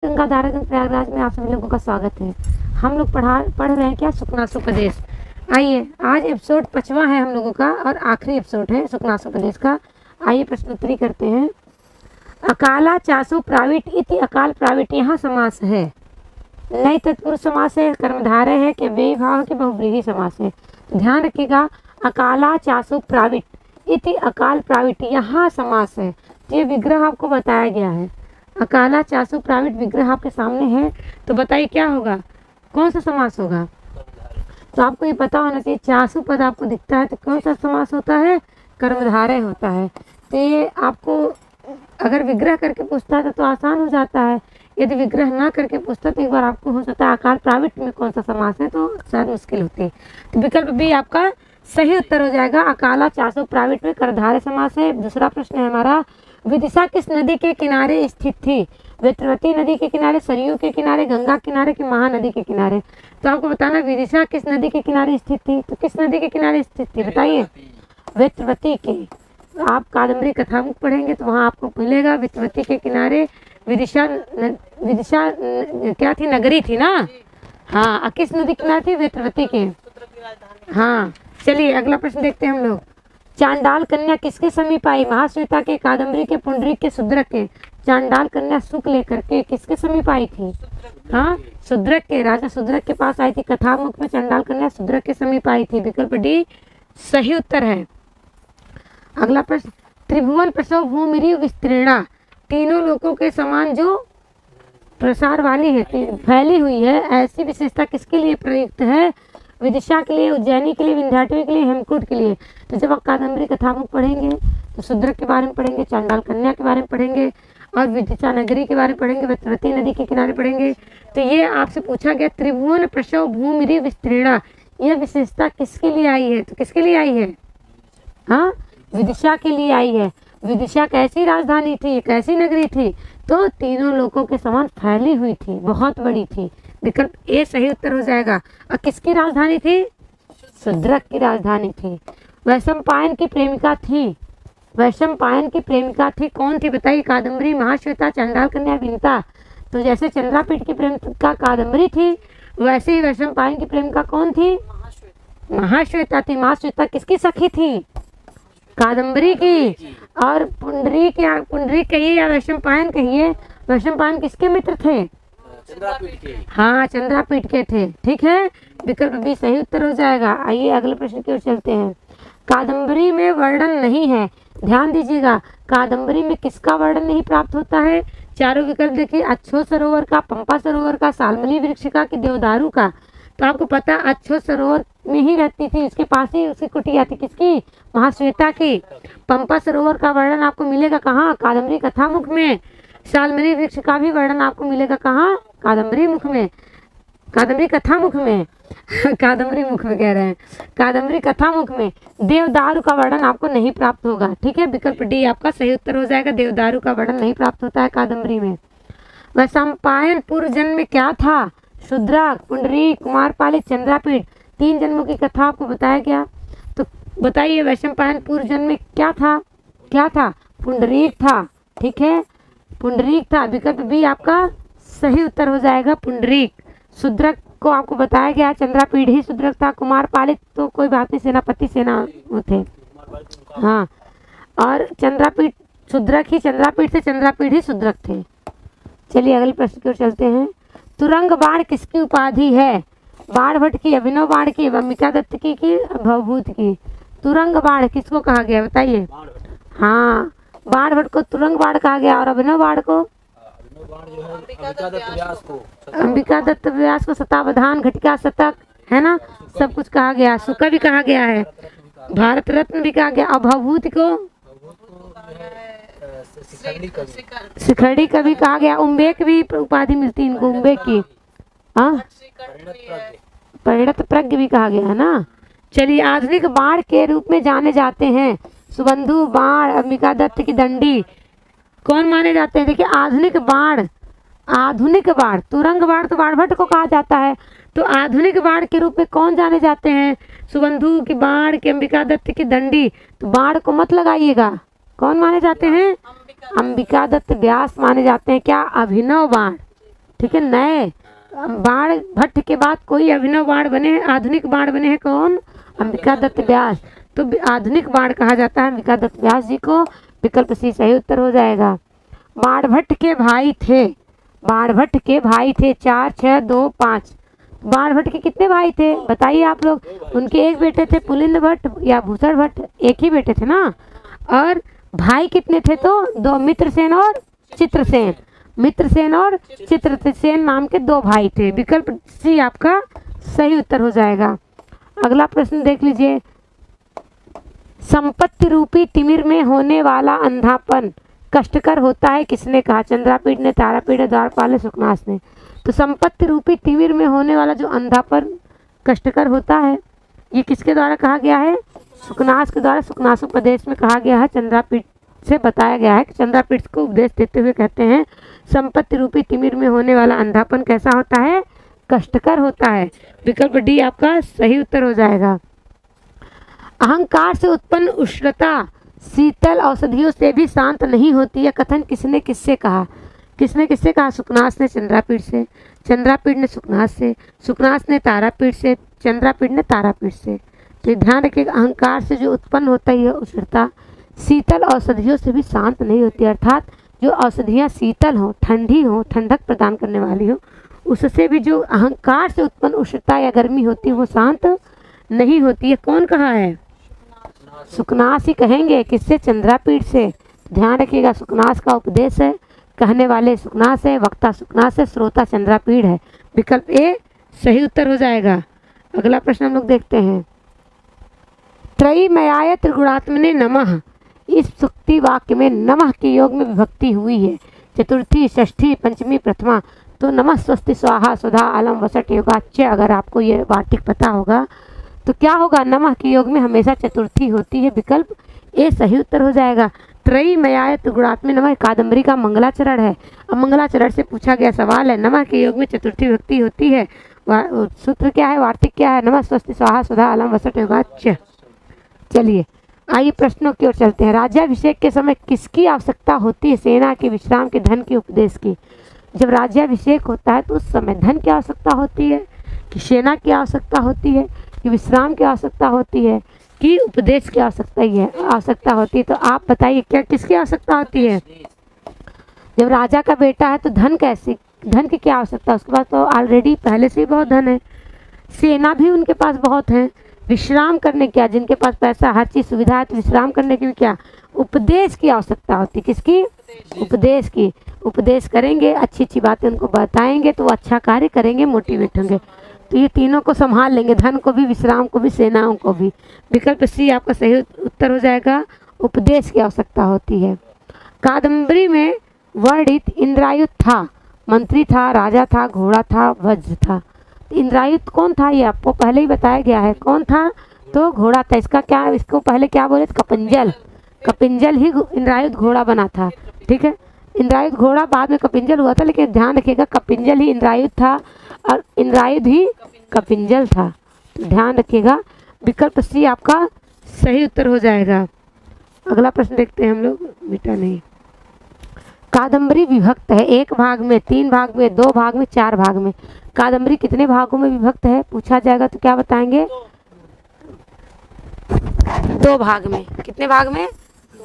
गंगाधारागंज प्रयागराज में आप सभी लोगों का स्वागत है। हम लोग पढ़ रहे हैं क्या, सुकनासोपदेश। आइए, आज एपिसोड 5वां है हम लोगों का और आखिरी एपिसोड है सुकनासोपदेश का। आइए प्रश्नोत्तरी करते हैं। अकाला चासु प्राविट इति अकाल प्राविट यहाँ समास है, नई तत्पुरुष समास है, कर्मधारय है, कि व्ययभाव के बहुव्रीहि समास है। तो ध्यान रखिएगा, अकाला चासु प्राविट इति अकाल प्राविट यहाँ समास है। ये विग्रह आपको बताया गया है। अकाला चासु प्राविट विग्रह आपके सामने है, तो बताइए क्या होगा, कौन सा समास होगा। तो आपको ये पता होना चाहिए, चासु पद आपको दिखता है तो कौन सा समास होता है, कर्मधारय होता है। तो ये आपको अगर विग्रह करके पूछता है तो आसान हो जाता है, यदि विग्रह ना करके पूछता है तो एक बार आपको हो सकता है अकाल प्राविट में कौन सा समास है तो शायद मुश्किल होती है। तो विकल्प बी आपका सही उत्तर हो जाएगा, अकाला चासु प्राविट में कर्मधारय समास है। दूसरा प्रश्न है हमारा, विदिशा किस नदी के किनारे स्थित थी। वेत्रवती नदी के किनारे, सरयू के किनारे, गंगा के किनारे की महानदी के किनारे। तो आपको बताना विदिशा किस नदी के किनारे स्थित थी, तो किस नदी के किनारे स्थित थी बताइए, वेत्रवती के। आप कादम्बरी कथामुख पढ़ेंगे तो वहाँ आपको मिलेगा वेत्रवती के किनारे विदिशा क्या थी, नगरी थी ना। हाँ, किस नदी के किनारे थी, वेत्रवती के। हाँ, चलिए अगला प्रश्न देखते हैं हम लोग। चांडाल कन्या किसके समीप आई, महाश्वेता के, कादम्बरी के, पुंडरीक के, शूद्रक के। चांडाल कन्या सुख लेकर के किसके समीप आई थी, हाँ शूद्रक के, राजा शूद्रक के पास आई थी। कथामुख में चांडाल कन्या शूद्रक के समीप आई थी, विकल्प डी सही उत्तर है। अगला प्रश्न, त्रिभुवन प्रसव भूमिरी विस्तीर्णा, तीनों लोगों के समान जो प्रसार वाली है, फैली हुई है, ऐसी विशेषता किसके लिए प्रयुक्त है, विदिशा के लिए, उज्जैनी के लिए, विंध्याटवी के लिए, हेमकूट के लिए। तो जब आप कादम्बरी कथामुख पढ़ेंगे तो शूद्रक के बारे में पढ़ेंगे, चांडाल कन्या के बारे में पढ़ेंगे और विदिशा नगरी के बारे में पढ़ेंगे, वेत्रवती नदी के किनारे पढ़ेंगे। तो ये आपसे पूछा गया, त्रिभुवन प्रसव भूमिरी विस्तीर्णा, यह विशेषता किसके लिए आई है, तो किसके लिए आई है, हाँ विदिशा के लिए आई है। विदिशा कैसी राजधानी थी, कैसी नगरी थी, तो तीनों लोगों के समान फैली हुई थी, बहुत बड़ी थी। विकल्प ए सही उत्तर हो जाएगा। और किसकी राजधानी थी, शूद्रक की राजधानी थी। वैशंपायन की प्रेमिका थी, वैशंपायन की प्रेमिका थी, कौन थी बताइए, कादम्बरी, महाश्वेता, चांडाल कन्या, विनिता। तो जैसे चंद्रापीठ की प्रेमिका कादम्बरी थी, वैसे ही वैशंपायन की प्रेमिका कौन थी, महाश्वेता थी। महाश्वेता किसकी सखी थी, कादम्बरी की। और पुंडरीक कहिए या वैशंपायन कहिए, वैशंपायन किसके मित्र थे, हाँ चंद्रापीठ के थे, ठीक है। विकल्प बी सही उत्तर हो जाएगा। आइए अगले प्रश्न की ओर चलते हैं। कादम्बरी में वर्णन नहीं है, ध्यान दीजिएगा, कादम्बरी में किसका वर्णन नहीं प्राप्त होता है। चारों विकल्प देखिए, अच्छो सरोवर का, पंपा सरोवर का, सालमली वृक्ष का, कि देवदारू का। तो आपको पता अच्छो सरोवर में ही रहती थी, उसके पास ही उसकी कुटिया थी, किसकी, महाश्वेता की। पंपा सरोवर का वर्णन आपको मिलेगा कहाँ, कादम्बरी कथामुख में। सालमली वृक्ष का भी वर्णन आपको मिलेगा कहाँ, कादम्बरी मुख में, कादम्बरी कथामुख में कादम्बरी मुख में कह रहे हैं, कादम्बरी कथामुख में। देवदारू का वर्णन आपको नहीं प्राप्त होगा, ठीक है। विकल्प डी आपका सही उत्तर हो जाएगा, देवदारू का वर्णन नहीं प्राप्त होता है कादम्बरी में। वैशंपायन पूर्व जन्म में क्या था, शूद्रक, पुंडरीक, कुमारपालिक, चंद्रापीठ। 3 जन्मों की कथा आपको बताया गया। तो बताइए वैशंपायन पूर्व जन्म में क्या था, क्या था, पुंडरीक था, ठीक है, पुंडरीक था। विकल्प बी आपका सही उत्तर हो जाएगा, पुंडरीक। शूद्रक को आपको बताया गया, चंद्रापीठ ही शूद्रक था। कुमारपालिक तो कोई बात नहीं, सेनापति सेना थे, हाँ। और चंद्रापीठ शूद्रक ही, चंद्रापीठ से चंद्रापीठ ही शूद्रक थे। चलिए अगले प्रश्न की ओर चलते हैं। तुरंग बाण किसकी उपाधि है, बाण भट्ट की, अभिनव बाण की, अंबिका दत्त की भवभूत की। तुरंग बाण किसको कहा गया बताइए, हाँ बाण भट्ट को तुरंग बाण कहा गया, और अभिनव बाण को, अंबिका दत्त व्यास को शतावधान, घटिका शतक, है ना, सब कुछ कहा गया। सुका भी कहा गया है, भारत रत्न भी कहा गया। और भवभूत को शिखंडी का भी कहा गया। उम्बेक भी उपाधि मिलती इनको, उम्बेक की, हाँ परिणत प्रज्ञ भी कहा गया है ना। चलिए, आधुनिक बाण के रूप में जाने जाते हैं सुबंधु बाण, अंबिका दत्त की दंडी, कौन माने जाते हैं। देखिए आधुनिक बाण, आधुनिक बाण, तुरंग बाण तो बाण भट्ट को कहा जाता है, तो आधुनिक बाण के रूप में कौन जाने जाते हैं, सुबंधु की बाण की, अंबिका दत्त की दंडी। तो बाण को मत लगाइएगा, कौन माने जाते हैं, अंबिका दत्त व्यास माने जाते हैं। क्या, अभिनव बाण, ठीक है। नए बाण भट्ट के बाद कोई अभिनव बाण बने हैं, आधुनिक बाण बने हैं कौन? अंबिका दत्त व्यास। तो आधुनिक बाण कहा जाता है अंबिका दत्त व्यास जी को। विकल्प सी सही उत्तर हो जाएगा। बाणभट्ट के भाई थे, बाणभट्ट के भाई थे 4, 6, 2, 5। बाणभट्ट के कितने भाई थे बताइए आप लोग? उनके एक बेटे थे पुलिंद भट्ट या भूषण भट्ट, एक ही बेटे थे ना। और भाई कितने थे? तो 2, मित्रसेन और चित्रसेन। मित्रसेन और चित्रसेन नाम के 2 भाई थे। विकल्प सी आपका सही उत्तर हो जाएगा। अगला प्रश्न देख लीजिए। संपत्ति रूपी तिमिर में होने वाला अंधापन कष्टकर होता है, किसने कहा? चंद्रापीठ ने, तारापीठ ने, द्वारपाल ने, सुकनास ने। तो संपत्ति रूपी तिमिर में होने वाला जो अंधापन कष्टकर होता है, ये किसके द्वारा कहा गया है? सुकनास के द्वारा। सुकनासोपदेश में कहा गया है, चंद्रापीठ से बताया गया है कि चंद्रापीठ को उपदेश देते हुए कहते हैं संपत्ति रूपी तिमिर में होने वाला अंधापन कैसा होता है? कष्टकर होता है। विकल्प डी आपका सही उत्तर हो जाएगा। अहंकार से उत्पन्न उष्णता शीतल औषधियों से भी शांत नहीं होती है, कथन किसने किससे कहा? किसने किससे कहा? सुकनास ने चंद्रापीठ से, चंद्रापीठ ने सुकनास से, सुकनास ने तारापीठ से, चंद्रापीठ ने तारापीठ से। तो ध्यान रखिएगा, अहंकार से जो उत्पन्न होता है उष्णता शीतल औषधियों से भी शांत नहीं होती, अर्थात जो औषधियाँ शीतल हों, ठंडी हों, ठंडक प्रदान करने वाली हो, उससे भी जो अहंकार से उत्पन्न उष्णता या गर्मी होती है वो शांत नहीं होती है। कौन कहा है? सुकनास ही कहेंगे। किससे? चंद्रापीठ से। ध्यान रखिएगा, सुकनास का उपदेश है, कहने वाले सुकनास है, वक्ता सुकनास है, श्रोता चंद्रापीठ है। विकल्प ए सही उत्तर हो जाएगा। अगला प्रश्न हम लोग देखते हैं। त्रयीमयाय त्रिगुणात्मने नमः, इस सुक्ति वाक्य में नमः के योग में विभक्ति हुई है, चतुर्थी, षष्ठी, पंचमी, प्रथमा। तो नमः स्वस्ति स्वाहा स्वधा आलम वसट योगाच्य, अगर आपको ये वार्तिक पता होगा तो क्या होगा? नमः के योग में हमेशा चतुर्थी होती है। विकल्प ए सही उत्तर हो जाएगा। त्रयीमयाय त्रिगुणात्मने नमः कादम्बरी का मंगलाचरण है। अब मंगलाचरण से पूछा गया सवाल है, नमः के योग में चतुर्थी विभक्ति होती है, सूत्र क्या है, वार्तिक क्या है? नमः स्वस्ति स्वाहा स्वधा आलम वसट योगाच्य। चलिए आइए प्रश्नों की ओर चलते हैं। राज्याभिषेक के समय किसकी आवश्यकता होती है? सेना के, विश्राम के, धन के, उपदेश की। जब राज्याभिषेक होता है तो उस समय धन की आवश्यकता होती है कि सेना की आवश्यकता होती है कि विश्राम की आवश्यकता होती है कि उपदेश की आवश्यकता होती है? तो आप बताइए क्या किसकी आवश्यकता होती है? जब राजा का बेटा है तो धन की क्या आवश्यकता है? उसके पास तो ऑलरेडी पहले से ही बहुत धन है, सेना भी उनके पास बहुत है। विश्राम करने क्या, जिनके पास पैसा हर चीज़ सुविधा है, तो विश्राम करने की भी क्या? उपदेश की आवश्यकता होती। किसकी? उपदेश की। उपदेश करेंगे, अच्छी अच्छी बातें उनको बताएंगे तो वो अच्छा कार्य करेंगे, मोटिवेट होंगे। तो ये तीनों को संभाल लेंगे, धन को भी, विश्राम को भी, सेनाओं को भी। विकल्प सी आपका सही उत्तर हो जाएगा। उपदेश की आवश्यकता होती है। कादम्बरी में वर्णित इंद्रायुध था, मंत्री था, राजा था, घोड़ा था, वज्र था। इंद्रायुध कौन था? ये आपको पहले ही बताया गया है। कौन था? तो घोड़ा था। इसका क्या, इसको पहले क्या बोले? कपिंजल। कपिंजल ही इंद्रायुध घोड़ा बना था। ठीक है, इंद्रायुध घोड़ा बाद में कपिंजल हुआ था, लेकिन ध्यान रखिएगा कपिंजल ही इंद्रायुध था और इंद्रायुध ही कपिंजल था। तो ध्यान रखिएगा, विकल्प सी आपका सही उत्तर हो जाएगा। अगला प्रश्न देखते हैं हम लोग, बेटा नहीं। कादम्बरी विभक्त है 1 भाग में, 3 भाग में, 2 भाग में, 4 भाग में। कादम्बरी कितने भागों में विभक्त है पूछा जाएगा तो क्या बताएंगे? 2 भाग में। कितने भाग में?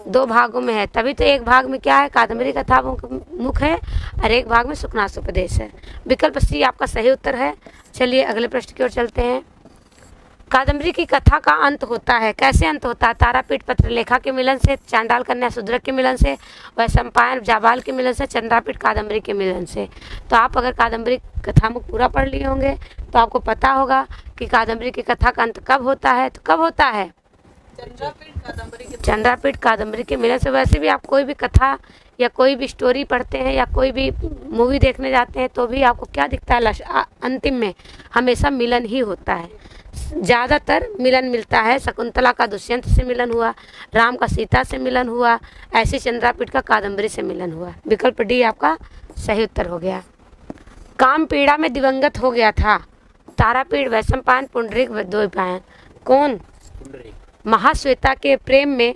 2 भागों में है, तभी तो 1 भाग में क्या है? कादम्बरी कथा मुख है और 1 भाग में सुकनासोपदेश है। विकल्प सी आपका सही उत्तर है। चलिए अगले प्रश्न की ओर चलते हैं। कादम्बरी की कथा का अंत होता है, कैसे अंत होता है? तारापीठ पत्रलेखा के मिलन से, चांडाल कन्या शूद्रक के मिलन से, वैशंपायन जाबाल के मिलन से, चंद्रापीठ कादम्बरी के मिलन से। तो आप अगर कादम्बरी कथा मुख पूरा पढ़ लिए होंगे तो आपको पता होगा कि कादम्बरी की कथा का अंत कब होता है। तो कब होता है? चंद्रापीठ कादम्बरी के मिलन से। वैसे भी आप कोई भी कथा या कोई भी स्टोरी पढ़ते हैं या कोई भी मूवी देखने जाते हैं तो भी आपको क्या दिखता है? अंतिम में हमेशा मिलन ही होता है, ज़्यादातर मिलन मिलता है। शकुंतला का दुष्यंत से मिलन हुआ, राम का सीता से मिलन हुआ, ऐसे चंद्रापीठ का कादम्बरी से मिलन हुआ। विकल्प डी आपका सही उत्तर हो गया। काम पीड़ा में दिवंगत हो गया था, तारापीठ, वैशंपायन, पुंडरीक, द्वैपायन। कौन? महाश्वेता के प्रेम में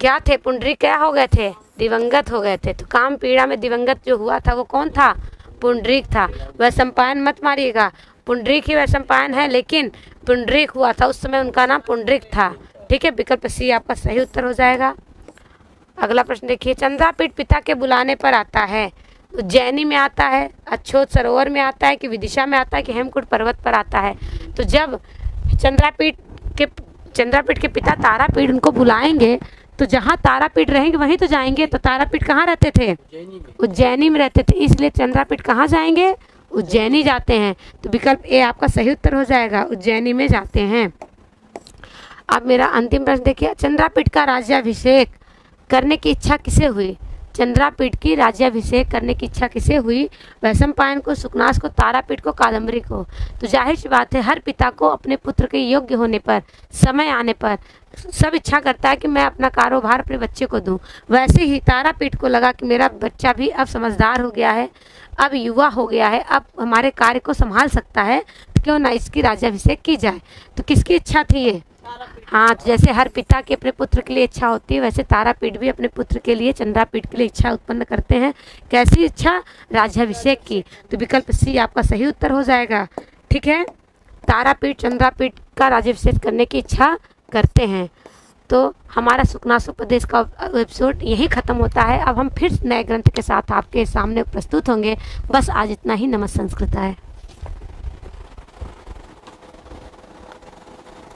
क्या थे? पुंडरीक क्या हो गए थे? दिवंगत हो गए थे। तो काम पीड़ा में दिवंगत जो हुआ था वो कौन था? पुंडरीक था। वैशंपायन मत मारिएगा, पुंडरीक ही वैशंपायन है, लेकिन पुंडरीक हुआ था उस समय, उनका नाम पुंडरीक था। ठीक है, विकल्प सी आपका सही उत्तर हो जाएगा। अगला प्रश्न देखिए, चंद्रापीठ पिता के बुलाने पर आता है। उज्जैनी में आता है, अछोत सरोवर में आता है, कि विदिशा में आता है, कि हेमकुंड पर्वत पर आता है। तो जब चंद्रापीठ के पिता तारापीठ उनको बुलाएंगे तो जहाँ तारापीठ रहेंगे वहीं तो जाएंगे। तो तारापीठ कहाँ रहते थे? उज्जैनी में रहते थे, इसलिए चंद्रापीठ कहाँ जाएंगे? उज्जैनी जाते हैं। तो विकल्प ए आपका सही उत्तर हो जाएगा, उज्जैनी में जाते हैं। अब मेरा अंतिम प्रश्न देखिए, चंद्रापीठ का राज्याभिषेक करने की इच्छा किसे हुई? चंद्रापीठ की राज्याभिषेक करने की इच्छा किसे हुई? वैशंपायन को, सुकनास को, तारापीठ को, कादम्बरी को? तो जाहिर सी बात है, हर पिता को अपने पुत्र के योग्य होने पर, समय आने पर सब इच्छा करता है कि मैं अपना कारोबार अपने बच्चे को दूं। वैसे ही तारापीठ को लगा कि मेरा बच्चा भी अब समझदार हो गया है, अब युवा हो गया है, अब हमारे कार्य को संभाल सकता है, तो क्यों ना इसकी राज्याभिषेक की जाए। तो किसकी इच्छा थी ये? हाँ, तो जैसे हर पिता के अपने पुत्र के लिए इच्छा होती है, वैसे तारापीठ भी अपने पुत्र के लिए, चंद्रापीठ के लिए इच्छा उत्पन्न करते हैं। कैसी इच्छा? राज्याभिषेक की। तो विकल्प सी आपका सही उत्तर हो जाएगा। ठीक है, तारापीठ चंद्रापीठ का राज्याभिषेक करने की इच्छा करते हैं। तो हमारा सुकनासोपदेश का एपिसोड यहीं ख़त्म होता है। अब हम फिर नए ग्रंथ के साथ आपके सामने प्रस्तुत होंगे। बस आज इतना ही। नमः संस्कृत है।